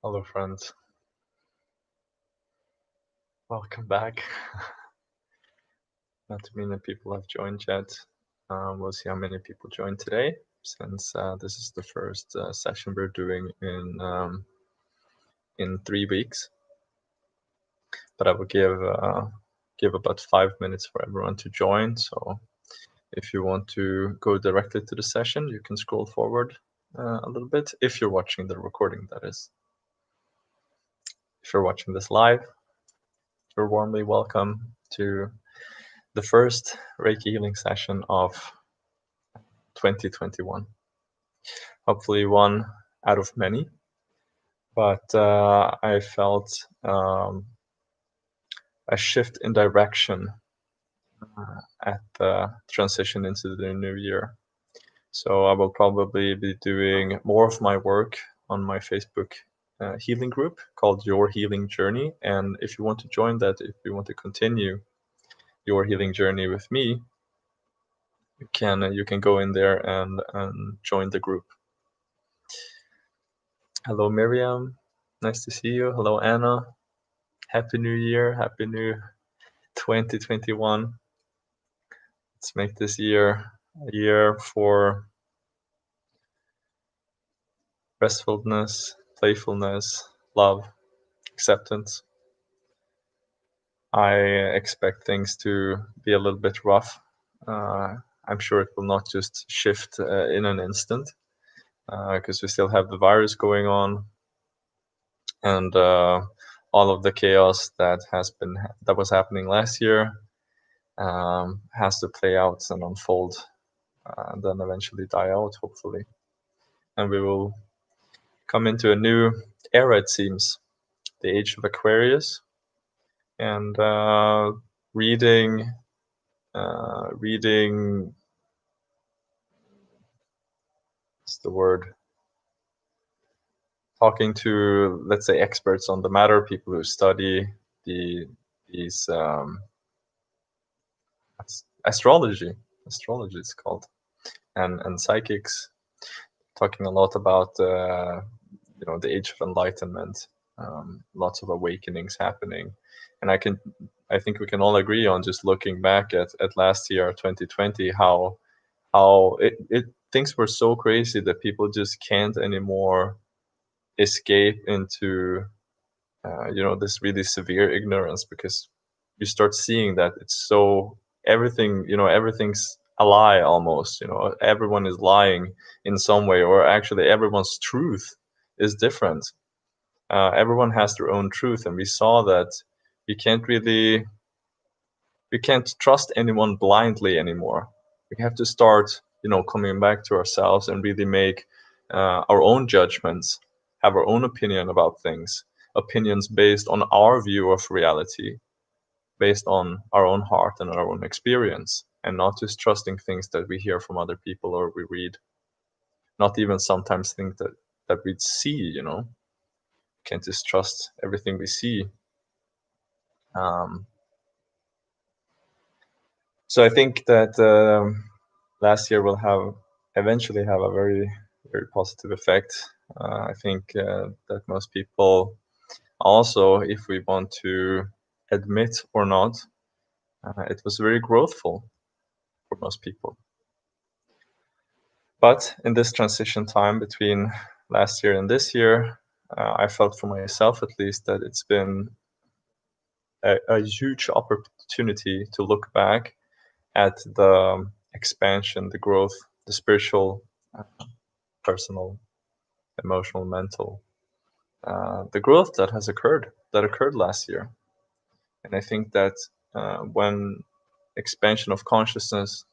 Hello, friends. Welcome back. Not too many people have joined yet. We'll see how many people join today, since this is the first session we're doing in 3 weeks. But I will give about 5 minutes for everyone to join. So if you want to go directly to the session, you can scroll forward a little bit. If you're watching the recording, that is. If you're watching this live, you're warmly welcome to the first Reiki healing session of 2021. Hopefully one out of many, but I felt a shift in direction at the transition into the new year. So I will probably be doing more of my work on my Facebook healing group called Your Healing Journey. And if you want to join that, if you want to continue your healing journey with me, you can go in there and join the group. Hello, Miriam. Nice to see you. Hello, Anna. Happy New Year. Happy New 2021. Let's make this year a year for restfulness, playfulness, love, acceptance. I expect things to be a little bit rough. I'm sure it will not just shift in an instant, because we still have the virus going on, and all of the chaos that was happening last year has to play out and unfold, and then eventually die out, hopefully. And we will come into a new era, it seems, the age of Aquarius, and reading, what's the word? Talking to, let's say, experts on the matter, people who study these astrology it's called, and psychics, talking a lot about the age of enlightenment, lots of awakenings happening. And I think we can all agree on, just looking back at last year, 2020, how things were so crazy that people just can't anymore escape into this really severe ignorance, because you start seeing that it's so everything's a lie almost. Everyone is lying in some way, or actually everyone's truth is different. Everyone has their own truth, and we saw that we can't trust anyone blindly anymore. We have to start coming back to ourselves and really make our own judgments, have our own opinion about things, opinions based on our view of reality, based on our own heart and our own experience, and not just trusting things that we hear from other people or we read, not even sometimes things that we see. Can't just trust everything we see. So I think that last year will eventually have a very, very positive effect. I think that most people also, if we want to admit or not, it was very growthful for most people. But in this transition time between last year and this year, I felt for myself at least that it's been a huge opportunity to look back at the expansion, the growth, the spiritual, personal, emotional, mental, the growth that occurred last year. And I think that when expansion of consciousness,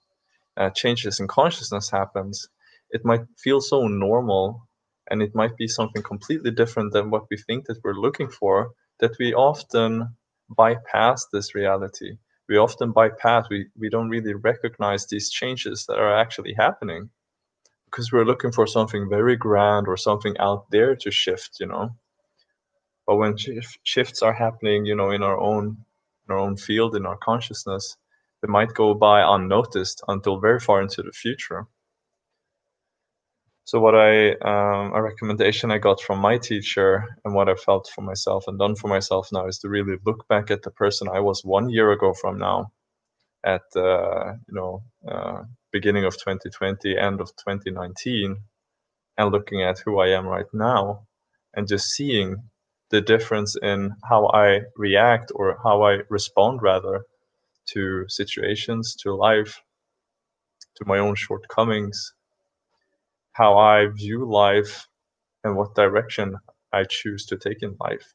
changes in consciousness happens, it might feel so normal, and it might be something completely different than what we think that we're looking for, that we often bypass this reality. We often bypass, we don't really recognize these changes that are actually happening, because we're looking for something very grand or something out there to shift. But when shifts are happening, in our own field, in our consciousness, they might go by unnoticed until very far into the future. So what a recommendation I got from my teacher and what I felt for myself and done for myself now is to really look back at the person I was 1 year ago from now, at beginning of 2020, end of 2019, and looking at who I am right now, and just seeing the difference in how I react, or how I respond rather, to situations, to life, to my own shortcomings, how I view life, and what direction I choose to take in life.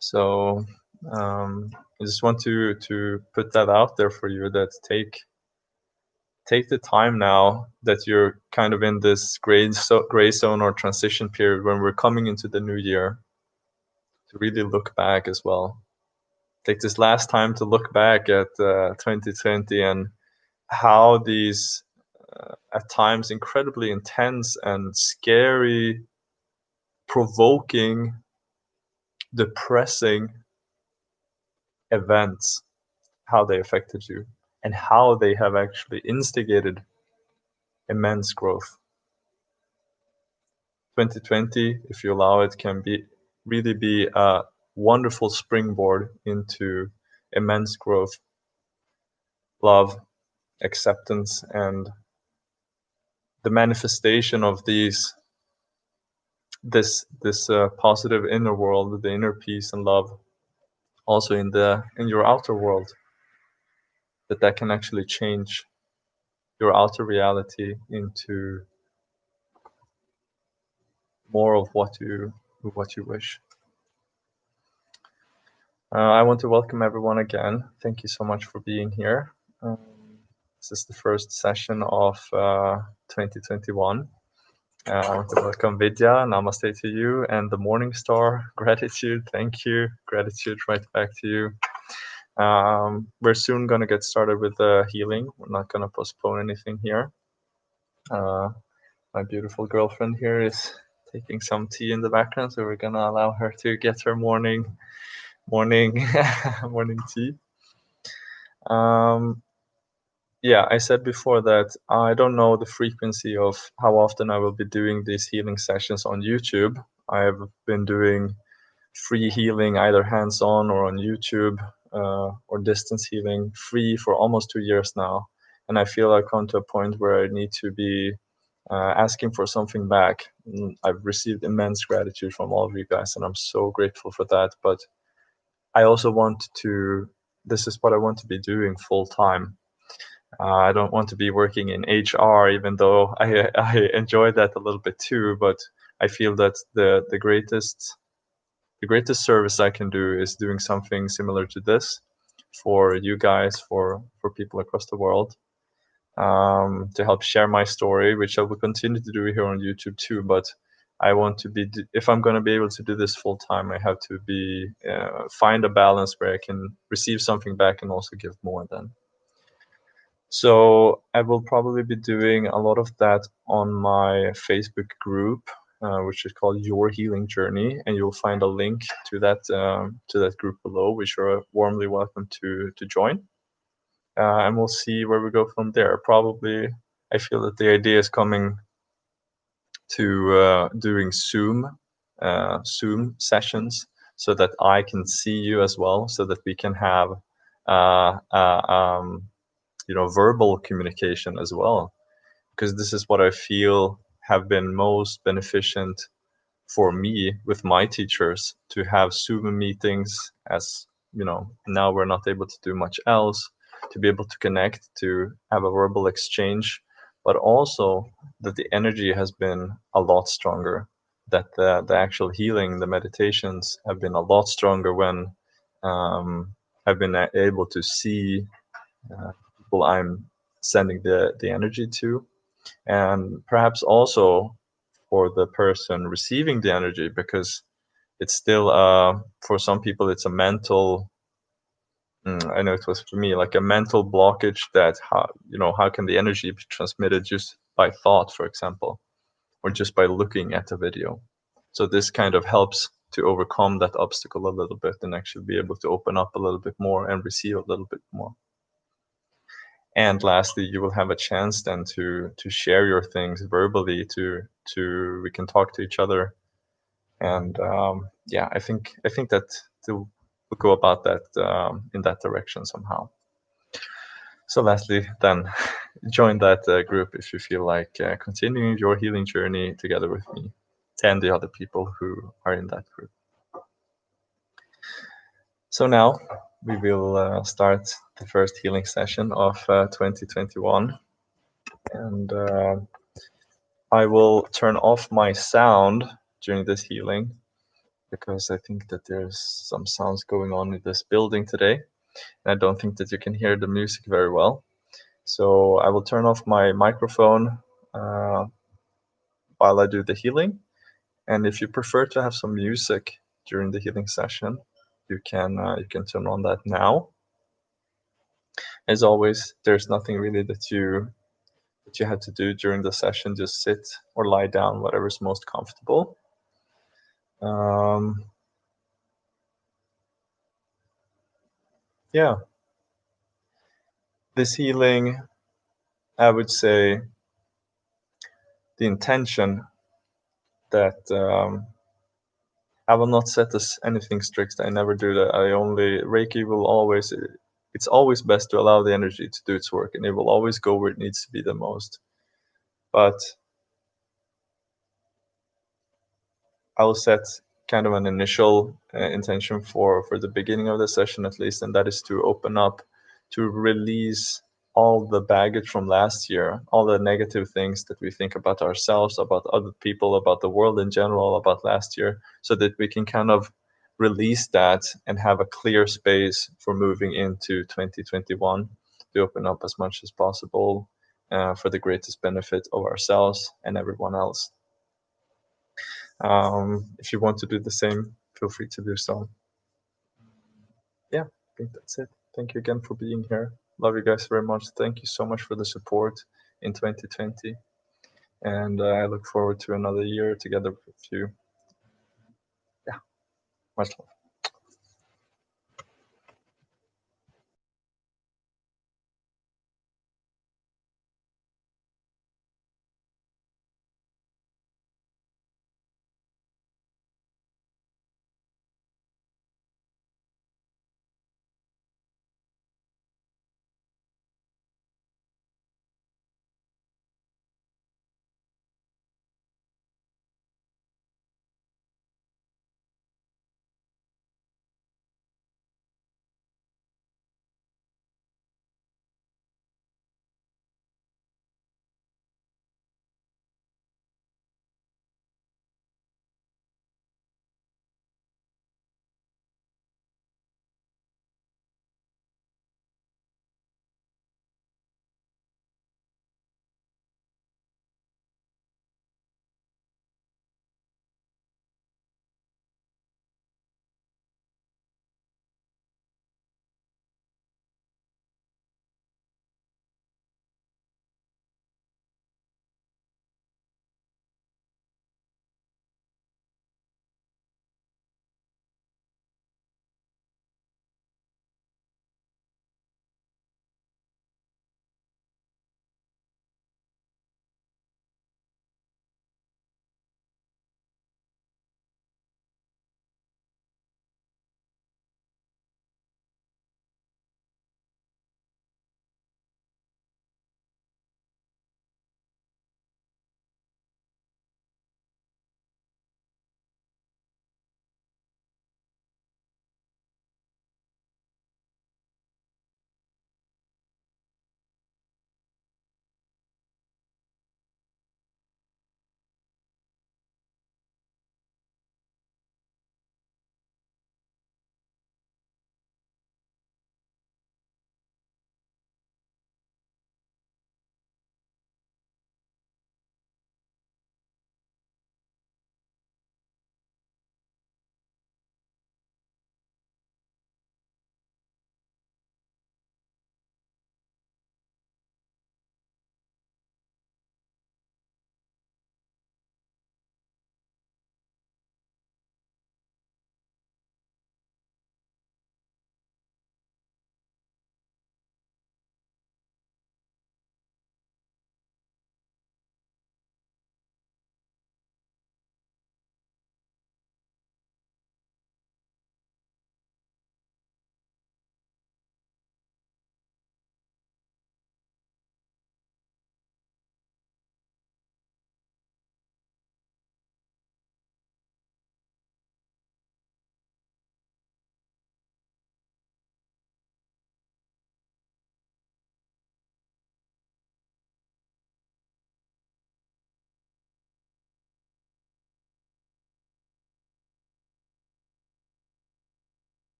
So I just want to put that out there for you, that take the time now that you're kind of in this gray zone or transition period when we're coming into the new year, to really look back as well. Take this last time to look back at 2020 and how these at times incredibly intense and scary, provoking, depressing events, how they affected you, and how they have actually instigated immense growth. 2020, if you allow it, can really be a wonderful springboard into immense growth, love, acceptance, and the manifestation of this positive inner world, the inner peace and love, also in your outer world, that can actually change your outer reality into more of what you wish. I want to welcome everyone again. Thank you so much for being here. This is the first session of 2021. I want to welcome Vidya. Namaste to you, and the Morning Star. Gratitude. Thank you. Gratitude right back to you. We're soon going to get started with the healing. We're not going to postpone anything here. My beautiful girlfriend here is taking some tea in the background, so we're going to allow her to get her morning tea. Yeah, I said before that I don't know the frequency of how often I will be doing these healing sessions on YouTube. I've been doing free healing, either hands-on or on YouTube, or distance healing, free for almost 2 years now. And I feel I've come to a point where I need to be asking for something back. I've received immense gratitude from all of you guys, and I'm so grateful for that. But I also this is what I want to be doing full time. I don't want to be working in HR, even though I enjoy that a little bit too. But I feel that the greatest service I can do is doing something similar to this for you guys, for people across the world, to help share my story, which I will continue to do here on YouTube too. But I want to if I'm going to be able to do this full time, I have to find a balance where I can receive something back and also give more then. So I will probably be doing a lot of that on my Facebook group, which is called Your Healing Journey, and you'll find a link to that group below, which you're warmly welcome to join. And we'll see where we go from there. Probably, I feel that the idea is coming to doing Zoom sessions, so that I can see you as well, so that we can have verbal communication as well, because this is what I feel have been most beneficent for me with my teachers, to have Zoom meetings, as now we're not able to do much else, to be able to connect, to have a verbal exchange, but also that the energy has been a lot stronger, that the actual healing, the meditations have been a lot stronger when I've been able to see people I'm sending the energy to, and perhaps also for the person receiving the energy, because it's still for some people it's a mental I know it was for me like a mental blockage, that how can the energy be transmitted just by thought, for example, or just by looking at a video. So this kind of helps to overcome that obstacle a little bit, and actually be able to open up a little bit more and receive a little bit more. And lastly, you will have a chance then to share your things verbally, to we can talk to each other. And yeah, I think that we'll go about that in that direction somehow. So lastly, then join that group if you feel like continuing your healing journey together with me and the other people who are in that group. So now we will start the first healing session of 2021. And I will turn off my sound during this healing because I think that there's some sounds going on in this building today. And I don't think that you can hear the music very well. So I will turn off my microphone while I do the healing. And if you prefer to have some music during the healing session, you can turn on that now. As always, there's nothing really that you have to do during the session. Just sit or lie down, whatever's most comfortable. Yeah, this healing, I would say, the intention that I will not set this anything strict. I never do that. Reiki will always, it's always best to allow the energy to do its work, and it will always go where it needs to be the most. But I will set kind of an initial intention for the beginning of the session at least, and that is to open up, to release all the baggage from last year, all the negative things that we think about ourselves, about other people, about the world in general, about last year, so that we can kind of release that and have a clear space for moving into 2021 to open up as much as possible for the greatest benefit of ourselves and everyone else. If you want to do the same, feel free to do so. Yeah, I think that's it. Thank you again for being here. Love you guys very much. Thank you so much for the support in 2020. And I look forward to another year together with you. Yeah, much love.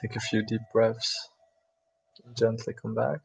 Take a few deep breaths and gently come back.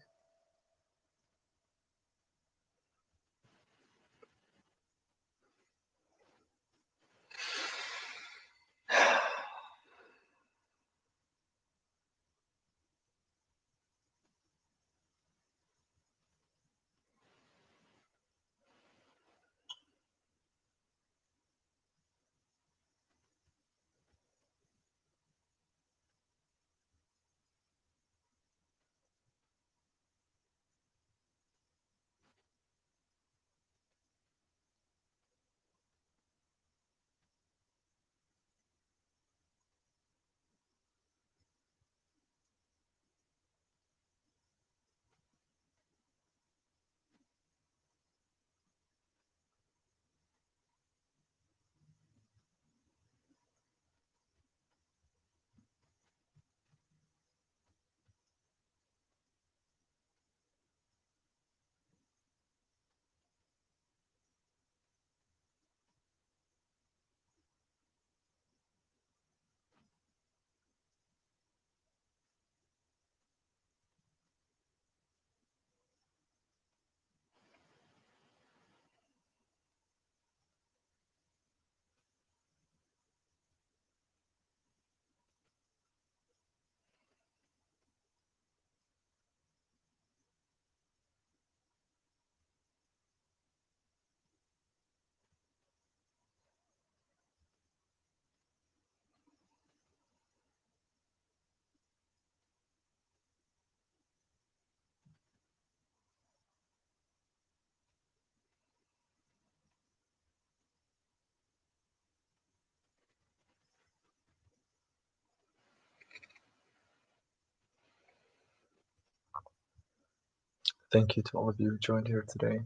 Thank you to all of you who joined here today.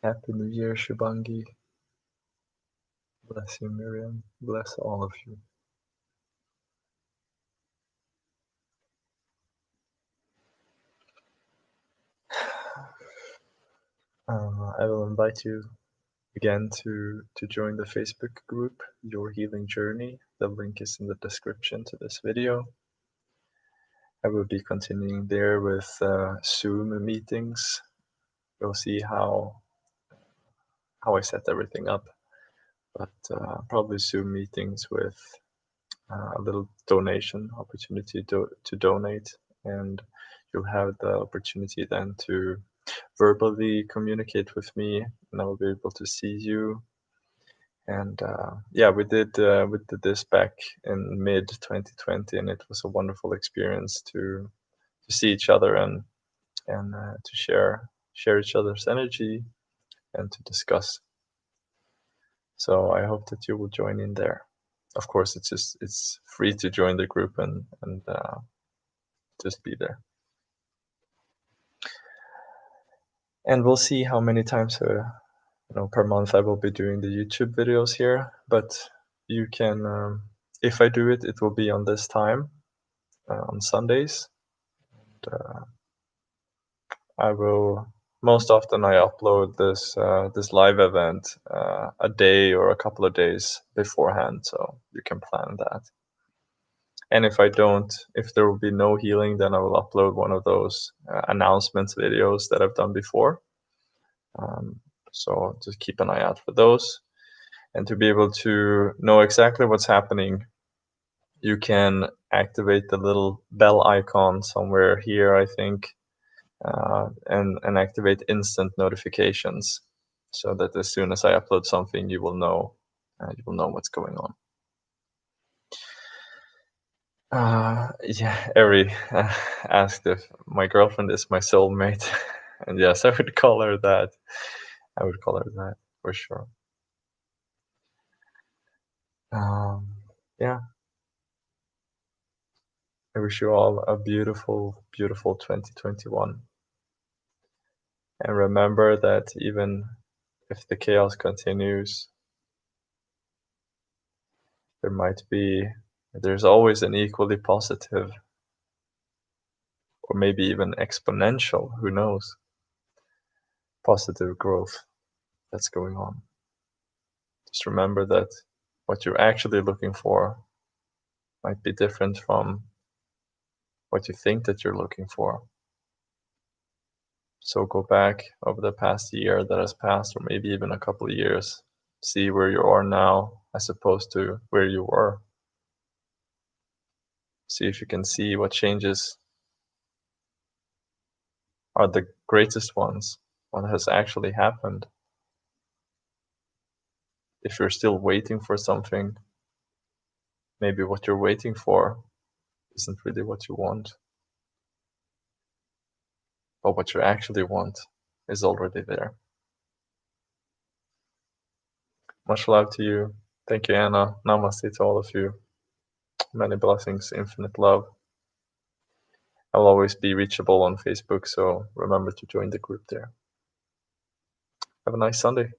Happy New Year, Shubangi. Bless you, Miriam. Bless all of you. I will invite you again to join the Facebook group, Your Healing Journey. The link is in the description to this video. I will be continuing there with Zoom meetings. We'll see how I set everything up, but probably Zoom meetings with a little donation opportunity to donate, and you'll have the opportunity then to verbally communicate with me, and I will be able to see you. And yeah, we did this back in mid 2020, and it was a wonderful experience to see each other and to share each other's energy and to discuss. So I hope that you will join in there. Of course, it's free to join the group and just be there. And we'll see how many times per month I will be doing the YouTube videos here. But you can, if I do it, it will be on this time on Sundays. And, I will most often I upload this live event a day or a couple of days beforehand, so you can plan that. And if if there will be no healing, then I will upload one of those announcements videos that I've done before. So just keep an eye out for those. And to be able to know exactly what's happening, you can activate the little bell icon somewhere here, I think, and activate instant notifications, so that as soon as I upload something, you will know what's going on. Yeah, Eri asked if my girlfriend is my soulmate, and yes, I would call her that. I would call her that for sure. Yeah, I wish you all a beautiful, beautiful 2021. And remember that even if the chaos continues, there's always an equally positive, or maybe even exponential, who knows, positive growth that's going on. Just remember that what you're actually looking for might be different from what you think that you're looking for. So go back over the past year that has passed, or maybe even a couple of years, see where you are now as opposed to where you were. See if you can see what changes are the greatest ones, what has actually happened. If you're still waiting for something, maybe what you're waiting for isn't really what you want, but what you actually want is already there. Much love to you. Thank you, Anna. Namaste to all of you. Many blessings, infinite love. I'll always be reachable on Facebook, so remember to join the group there. Have a nice Sunday.